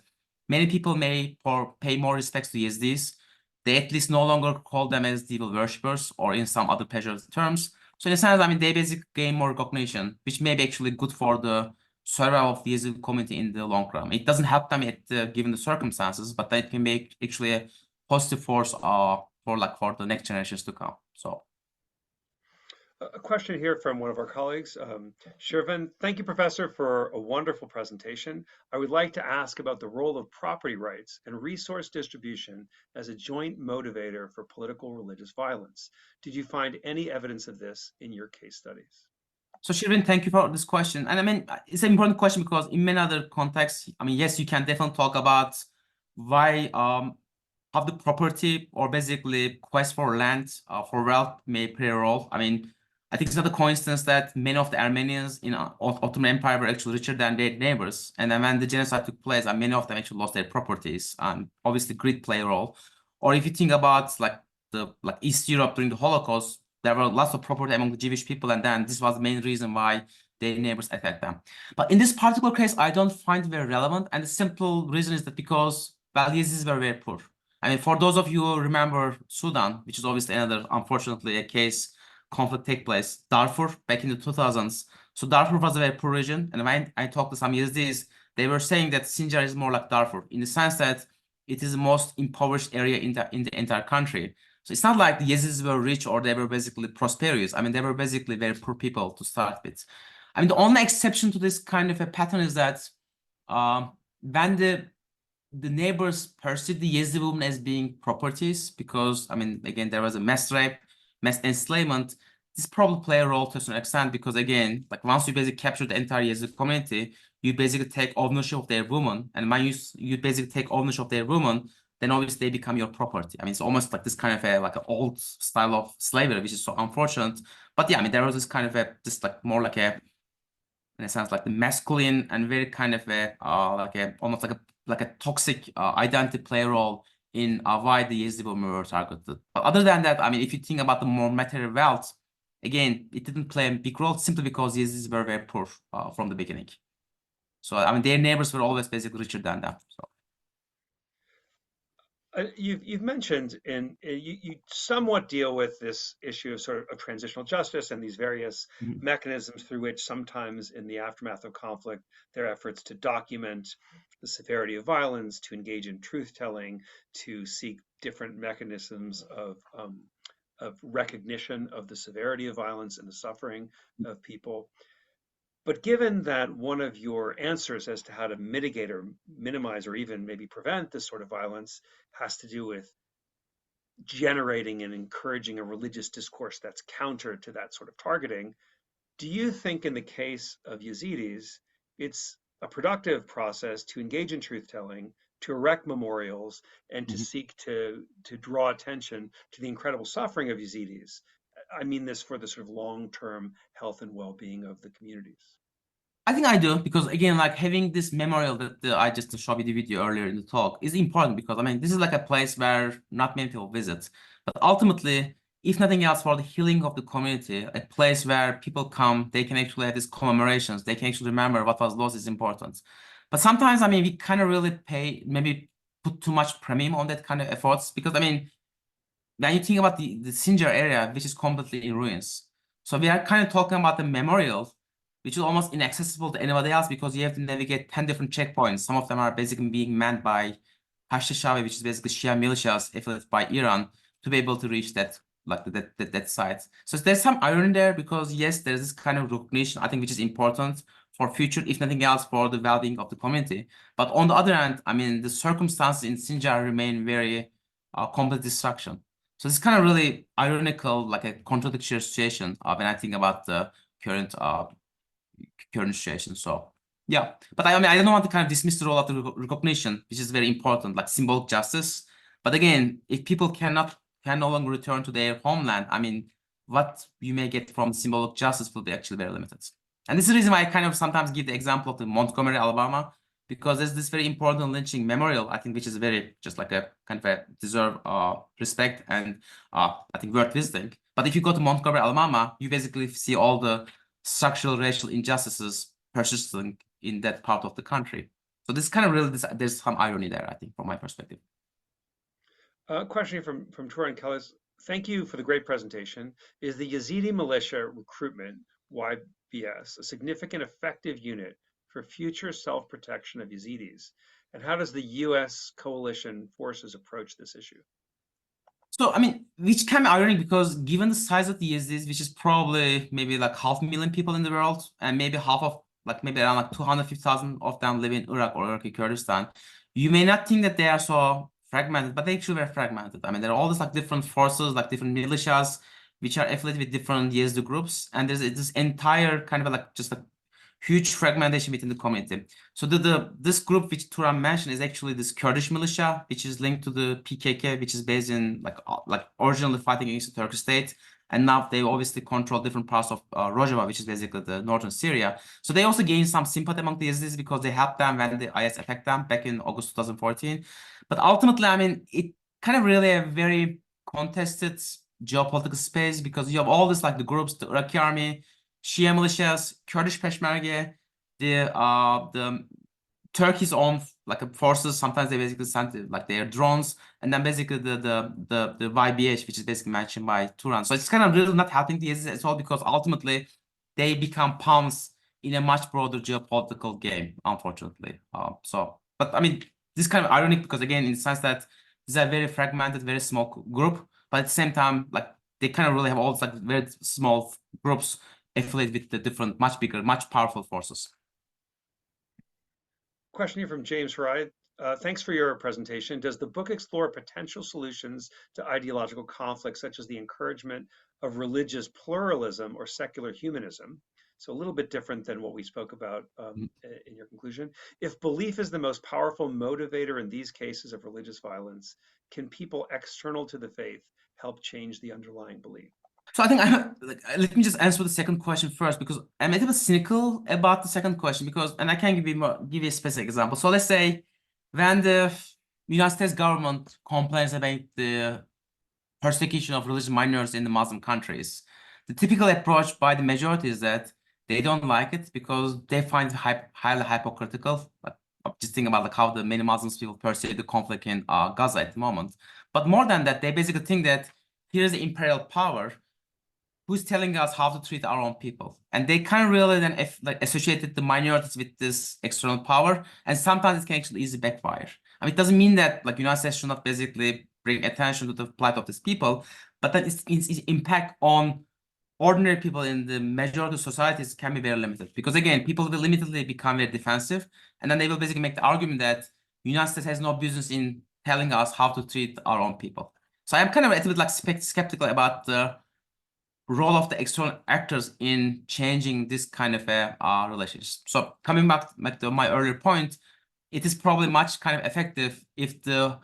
many people may pay more respects to Yazidis. They at least no longer call them as devil worshippers or in some other pejorative terms. So in a sense, I mean, they basically gain more recognition, which may be actually good for the survival of the Yazidi community in the long run. It doesn't help them given the circumstances, but that can be actually a positive force for the next generations to come. So. A question here from one of our colleagues, Shirvan. Thank you, Professor, for a wonderful presentation. I would like to ask about the role of property rights and resource distribution as a joint motivator for political religious violence. Did you find any evidence of this in your case studies? So Shirvan, thank you for this question. And I mean, it's an important question because in many other contexts, I mean, yes, you can definitely talk about why how the property or basically quest for land for wealth may play a role. I mean, I think it's not a coincidence that many of the Armenians in Ottoman Empire were actually richer than their neighbors. And then when the genocide took place, many of them actually lost their properties. And obviously, greed played a role. Or if you think about like East Europe during the Holocaust, there were lots of property among the Jewish people, and then this was the main reason why their neighbors attacked them. But in this particular case, I don't find it very relevant, and the simple reason is that because Yazidis were very poor. I mean, for those of you who remember Sudan, which is obviously another, unfortunately, a case conflict take place, Darfur back in the 2000s. So Darfur was a very poor region, and when I talked to some Yazidis, they were saying that Sinjar is more like Darfur in the sense that it is the most impoverished area in the entire country. So it's not like the Yazidis were rich or they were basically prosperous. I mean, they were basically very poor people to start with. I mean, the only exception to this kind of a pattern is that when the neighbors perceived the Yazidi women as being properties, because, I mean, again, there was a mass rape, mass enslavement. This probably play a role to a certain extent because, again, like once you basically capture the entire Yazidi community, you basically take ownership of their woman. And when you basically take ownership of their woman, then obviously they become your property. I mean, it's almost like this kind of a like an old style of slavery, which is so unfortunate. But yeah, I mean, there was this kind of just like more like in a sense, like the masculine and very kind of almost like a toxic identity play a role in why the Yazidi women were targeted. But other than that, I mean, if you think about the more material wealth, again, it didn't play a big role simply because Yazidis were very poor from the beginning. So I mean, their neighbors were always basically richer than them. So. You've mentioned you somewhat deal with this issue of sort of transitional justice and these various mechanisms through which sometimes in the aftermath of conflict, there are efforts to document the severity of violence, to engage in truth-telling, to seek different mechanisms of recognition of the severity of violence and the suffering of people. But given that one of your answers as to how to mitigate or minimize or even maybe prevent this sort of violence has to do with generating and encouraging a religious discourse that's counter to that sort of targeting, do you think in the case of Yazidis, it's a productive process to engage in truth-telling, to erect memorials, and to Mhm. seek to draw attention to the incredible suffering of Yazidis. I mean this for the sort of long-term health and well-being of the communities. I think I do because again, like having this memorial that I just showed you the video earlier in the talk is important because I mean this is like a place where not many people visit, but ultimately, if nothing else, for the healing of the community, a place where people come, they can actually have these commemorations, they can actually remember what was lost is important. But sometimes, I mean, we kind of really maybe put too much premium on that kind of efforts because I mean, when you think about the Sinjar area, which is completely in ruins, so we are kind of talking about the memorial which is almost inaccessible to anybody else because you have to navigate 10 different checkpoints. Some of them are basically being manned by Hashtishabi, which is basically Shia militias affiliated by Iran, to be able to reach that that site. So there's some irony there because yes, there's this kind of recognition, I think, which is important for future, if nothing else, for the well-being of the community. But on the other hand, I mean, the circumstances in Sinjar remain very complete destruction. So it's kind of really ironical, like a contradictory situation when I think about the current situation. So yeah, but I mean, I don't want to kind of dismiss the role of the recognition, which is very important, like symbolic justice. But again, if people can no longer return to their homeland, I mean, what you may get from symbolic justice will be actually very limited. And this is the reason why I kind of sometimes give the example of the Montgomery, Alabama, because there's this very important lynching memorial, I think, which is very just like a kind of a deserve respect and I think worth visiting. But if you go to Montgomery, Alabama, you basically see all the structural racial injustices persisting in that part of the country. So this kind of really, there's some irony there, I think, from my perspective. Question from Turan Kellis. Thank you for the great presentation. Is the Yazidi militia recruitment, YBS, a significant effective unit for future self-protection of Yazidis? And how does the US coalition forces approach this issue? So, I mean, which can be ironic because given the size of the Yezidis, which is probably maybe like 500,000 people in the world, and maybe half of, like maybe around like 250,000 of them live in Iraq or Iraqi Kurdistan, you may not think that they are so fragmented, but they actually were fragmented. I mean, there are all these like different forces, like different militias, which are affiliated with different Yazidi groups, and there's this entire kind of like just a huge fragmentation within the community. So this group which Turan mentioned is actually this Kurdish militia, which is linked to the PKK, which is based in like originally fighting against the Turkish state, and now they obviously control different parts of Rojava, which is basically the northern Syria. So they also gained some sympathy among the Yazidis because they helped them when the IS attacked them back in August 2014. But ultimately, I mean, it kind of really a very contested geopolitical space because you have all this like the groups, the Iraqi army, Shia militias, Kurdish Peshmerga, the Turkey's own like forces. Sometimes they basically send like their drones, and then basically the YBH, which is basically mentioned by Turan. So it's kind of really not helping the Yazidis at all because ultimately they become pawns in a much broader geopolitical game, unfortunately. But I mean, this is kind of ironic because again, in the sense that these are very fragmented, very small group, but at the same time, like they kind of really have all these like very small groups affiliated with the different, much bigger, much powerful forces. Question here from James Harai. Thanks for your presentation. Does the book explore potential solutions to ideological conflicts, such as the encouragement of religious pluralism or secular humanism? So a little bit different than what we spoke about in your conclusion. If belief is the most powerful motivator in these cases of religious violence, can people external to the faith help change the underlying belief? So I think let me just answer the second question first because I'm a little bit cynical about the second question and I can give you a specific example. So let's say when the United States government complains about the persecution of religious minorities in the Muslim countries, the typical approach by the majority is that they don't like it because they find it highly hypocritical. Like, just think about like how the many Muslims people perceive the conflict in Gaza at the moment. But more than that, they basically think that here's the imperial power who's telling us how to treat our own people. And they kind of really then associated the minorities with this external power. And sometimes it can actually easily backfire. I mean, it doesn't mean that like United States should not basically bring attention to the plight of these people, but that its impact on ordinary people in the majority of societies can be very limited. Because again, people will limitedly become very defensive. And then they will basically make the argument that United States has no business in telling us how to treat our own people. So I'm kind of a little bit like skeptical about the role of the external actors in changing this kind of a relationship. So coming back to my earlier point, it is probably much kind of effective if the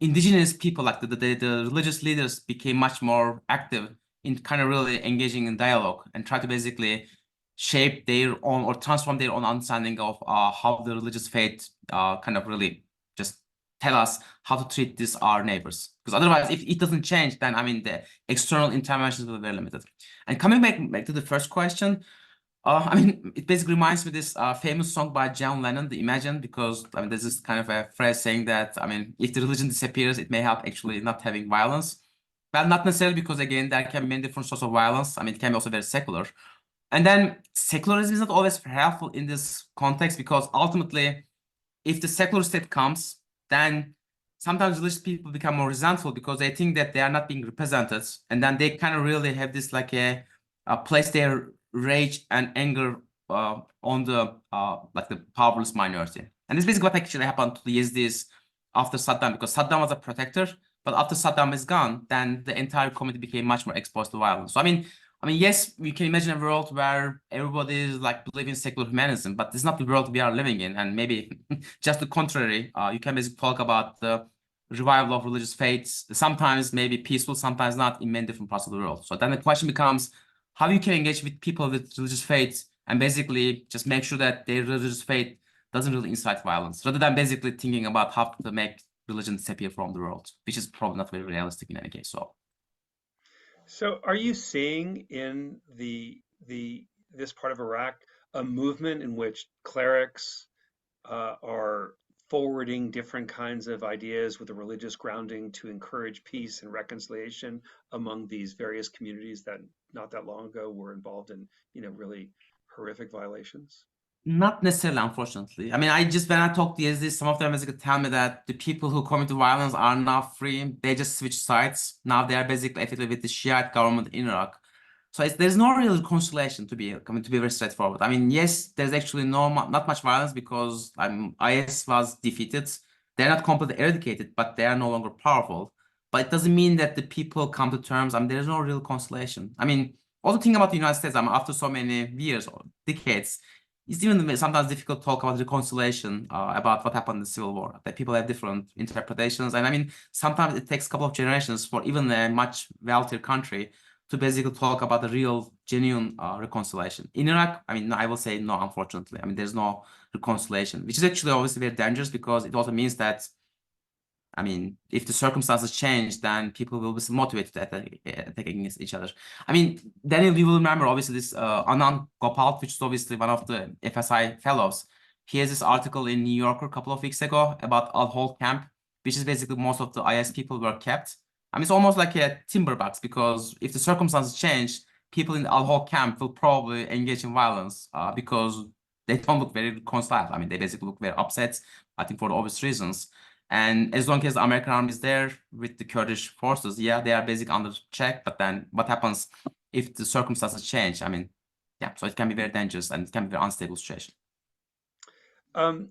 indigenous people, like the religious leaders, became much more active in kind of really engaging in dialogue and try to basically shape their own or transform their own understanding of how the religious faith kind of really just tell us how to treat these our neighbors. Because otherwise, if it doesn't change, then I mean the external interventions will be very limited. And coming back to the first question, I mean, it basically reminds me of this famous song by John Lennon, the Imagine, because I mean, there's this kind of a phrase saying that, I mean, if the religion disappears, it may help actually not having violence. Well, not necessarily, because again, there can be many different sorts of violence. I mean, it can be also very secular. And then secularism is not always helpful in this context, because ultimately, if the secular state comes, then sometimes religious people become more resentful because they think that they are not being represented. And then they kind of really have this like a place their rage and anger on the like the powerless minority. And this is basically what actually happened to the Yezidis after Saddam, because Saddam was a protector, but after Saddam is gone, then the entire community became much more exposed to violence. So I mean, yes, we can imagine a world where everybody is like believing secular humanism, but this is not the world we are living in. And maybe just the contrary, you can basically talk about the revival of religious faiths, sometimes maybe peaceful, sometimes not, in many different parts of the world. So then the question becomes how you can engage with people with religious faiths and basically just make sure that their religious faith doesn't really incite violence, rather than basically thinking about how to make religion disappear from the world, which is probably not very realistic in any case. So are you seeing in this part of Iraq a movement in which clerics are forwarding different kinds of ideas with a religious grounding to encourage peace and reconciliation among these various communities that not that long ago were involved in, really horrific violations? Not necessarily, unfortunately. I mean, when I talk to Yezidis, some of them basically tell me that the people who commit violence are now free. They just switch sides. Now they are basically affiliated with the Shiite government in Iraq. So there's no real reconciliation, to be very straightforward. I mean, yes, there's actually not much violence because IS was defeated. They're not completely eradicated, but they are no longer powerful. But it doesn't mean that the people come to terms. I mean, there's no real conciliation. I mean, also think about the United States. I mean, after so many years or decades, it's even sometimes difficult to talk about reconciliation about what happened in the Civil War. That people have different interpretations, and I mean, sometimes it takes a couple of generations for even a much wealthier country to basically talk about the real, genuine reconciliation. In Iraq, I mean, I will say no, unfortunately. I mean, there's no reconciliation, which is actually obviously very dangerous because it also means that, I mean, if the circumstances change, then people will be motivated to attack against each other. I mean, Daniel, you will remember obviously this Anand Gopal, which is obviously one of the FSI fellows. He has this article in New Yorker a couple of weeks ago about Al-Hol camp, which is basically most of the IS people were kept. I mean, it's almost like a timberbox because if the circumstances change, people in the Al-Hol camp will probably engage in violence because they don't look very reconciled. I mean, they basically look very upset, I think for the obvious reasons. And as long as the American army is there with the Kurdish forces, yeah, they are basically under check. But then what happens if the circumstances change? I mean, yeah, so it can be very dangerous and it can be a very unstable situation. Um,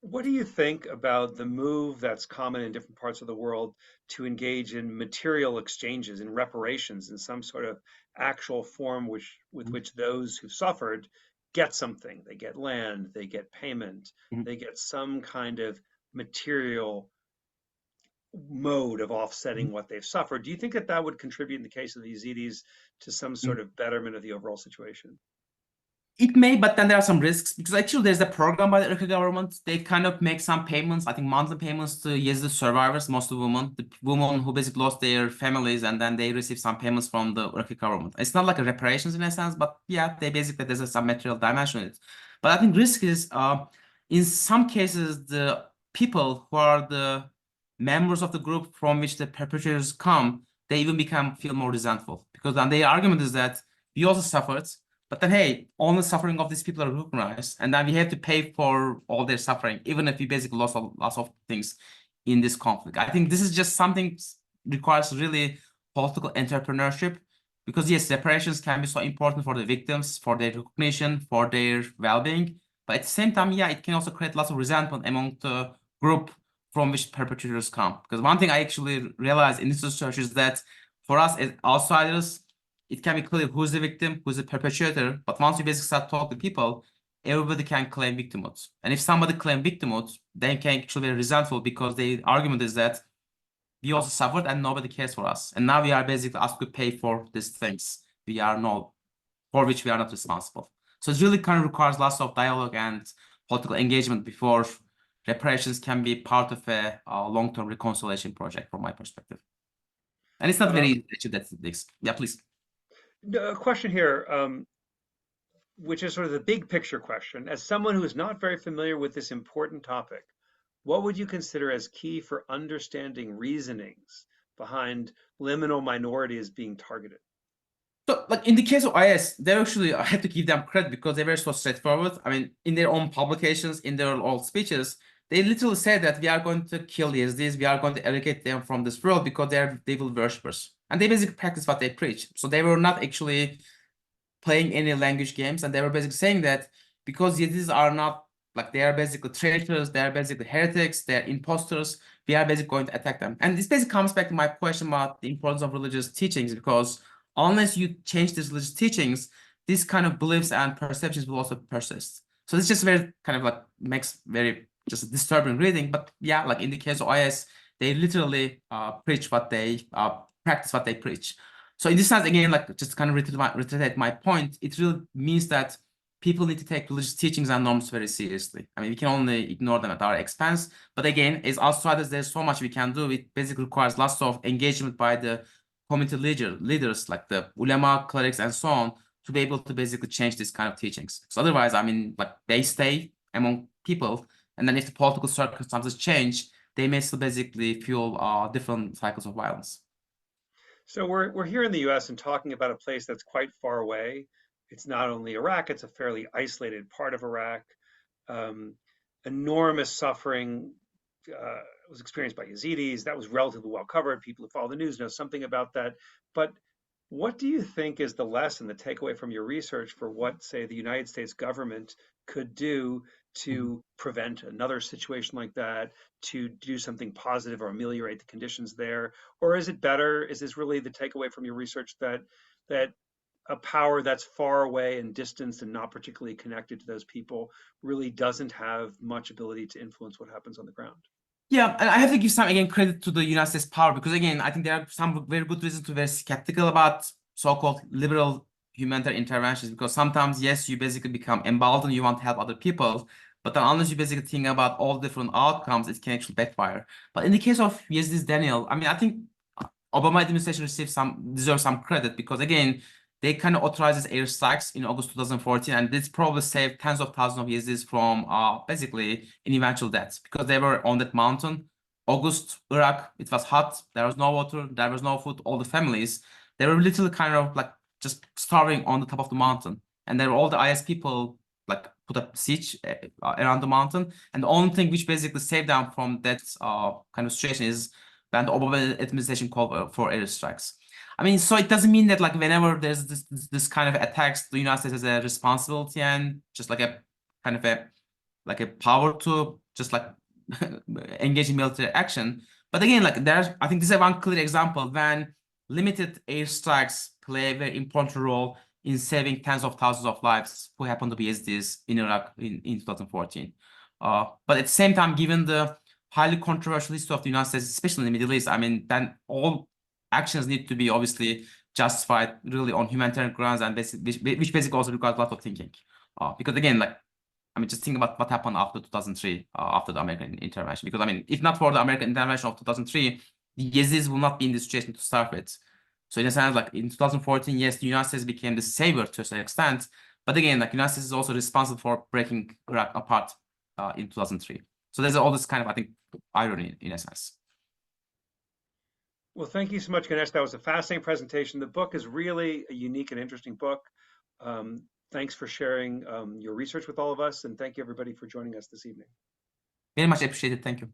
what do you think about the move that's common in different parts of the world to engage in material exchanges, in reparations, in some sort of actual form with which those who've suffered get something? They get land, they get payment, Mhm. they get some kind of material mode of offsetting what they've suffered. Do you think that that would contribute in the case of the Yazidis to some sort of betterment of the overall situation? It may, but then there are some risks because actually there's a program by the Iraqi government. They kind of make some payments, I think monthly payments to Yazidi survivors, mostly women, the women who basically lost their families, and then they receive some payments from the Iraqi government. It's not like a reparations in a sense, but yeah, they basically there's some material dimension in it. But I think risk is in some cases the people who are the members of the group from which the perpetrators come, they even feel more resentful because then their argument is that we also suffered. But then, hey, all the suffering of these people are recognized, and then we have to pay for all their suffering, even if we basically lost lots of things in this conflict. I think this is just something requires really political entrepreneurship, because yes, reparations can be so important for the victims, for their recognition, for their well-being. But at the same time, yeah, it can also create lots of resentment among the group from which perpetrators come. Because one thing I actually realized in this research is that for us as outsiders, it can be clear who's the victim, who's the perpetrator. But once you basically start talking to people, everybody can claim victimhood. And if somebody claim victimhood, they can actually be resentful because the argument is that we also suffered and nobody cares for us. And now we are basically asked to pay for these things for which we are not responsible. So it really kind of requires lots of dialogue and political engagement before reparations can be part of a long-term reconciliation project from my perspective. And it's not very easy to achieve that. Yeah, please. A question here, which is sort of the big picture question. As someone who is not very familiar with this important topic, what would you consider as key for understanding reasonings behind liminal minorities being targeted? So, like in the case of IS, they actually, I have to give them credit because they were so straightforward. I mean, in their own publications, in their old speeches, they literally said that we are going to kill Yezidis, we are going to eradicate them from this world because they are devil worshippers. And they basically practice what they preach. So they were not actually playing any language games, and they were basically saying that because Yezidis are not, like, they are basically traitors, they are basically heretics, they are imposters, we are basically going to attack them. And this basically comes back to my question about the importance of religious teachings, because unless you change these religious teachings, these kind of beliefs and perceptions will also persist. So this just very kind of like makes very just a disturbing reading. But yeah, like in the case of IS, they literally preach what they practice what they preach. So in this sense, again, like just kind of reiterate my point, it really means that people need to take religious teachings and norms very seriously. I mean, we can only ignore them at our expense. But again, as outsiders, there's so much we can do. It basically requires lots of engagement by the community leaders like the ulama, clerics, and so on, to be able to basically change this kind of teachings. So otherwise, I mean, like they stay among people, and then if the political circumstances change, they may still basically fuel different cycles of violence. So we're here in the US and talking about a place that's quite far away. It's not only Iraq, it's a fairly isolated part of Iraq. Enormous suffering was experienced by Yezidis. That was relatively well covered. People who follow the news know something about that. But what do you think is the lesson, the takeaway from your research for what, say, the United States government could do to prevent another situation like that, to do something positive or ameliorate the conditions there? Or is it better, is this really the takeaway from your research, that a power that's far away and distanced and not particularly connected to those people really doesn't have much ability to influence what happens on the ground? Yeah, and I have to give some, again, credit to the United States power, because again, I think there are some very good reasons to be very skeptical about so-called liberal humanitarian interventions, because sometimes, yes, you basically become emboldened, you want to help other people, but then unless you basically think about all different outcomes, it can actually backfire. But in the case of Yezidis, Daniel, I mean, I think Obama administration deserves some credit, because again, they kind of authorized airstrikes in August 2014, and this probably saved tens of thousands of Yezidis from basically an eventual death, because they were on that mountain. August, Iraq, it was hot, there was no water, there was no food. All the families, they were literally kind of like just starving on the top of the mountain, and there were all the IS people like put a siege around the mountain, and the only thing which basically saved them from that kind of situation is when the Obama administration called for airstrikes. I mean, so it doesn't mean that like whenever there's this kind of attacks, the United States has a responsibility and just like a kind of a power to just like engage in military action. But again, like I think this is one clear example when limited airstrikes play a very important role in saving tens of thousands of lives who happen to be Yezidis in Iraq in 2014. But at the same time, given the highly controversial history of the United States, especially in the Middle East, I mean, then all actions need to be obviously justified really on humanitarian grounds, and which basically also requires a lot of thinking. Because again, like, I mean, just think about what happened after 2003, after the American intervention. Because I mean, if not for the American intervention of 2003, the Yezidis will not be in this situation to start with. So in a sense, like in 2014, yes, the United States became the savior to a certain extent. But again, like the United States is also responsible for breaking Iraq apart in 2003. So there's all this kind of, I think, irony in a sense. Well, thank you so much, Günes. That was a fascinating presentation. The book is really a unique and interesting book. Thanks for sharing your research with all of us, and thank you everybody for joining us this evening. Very much appreciated. Thank you.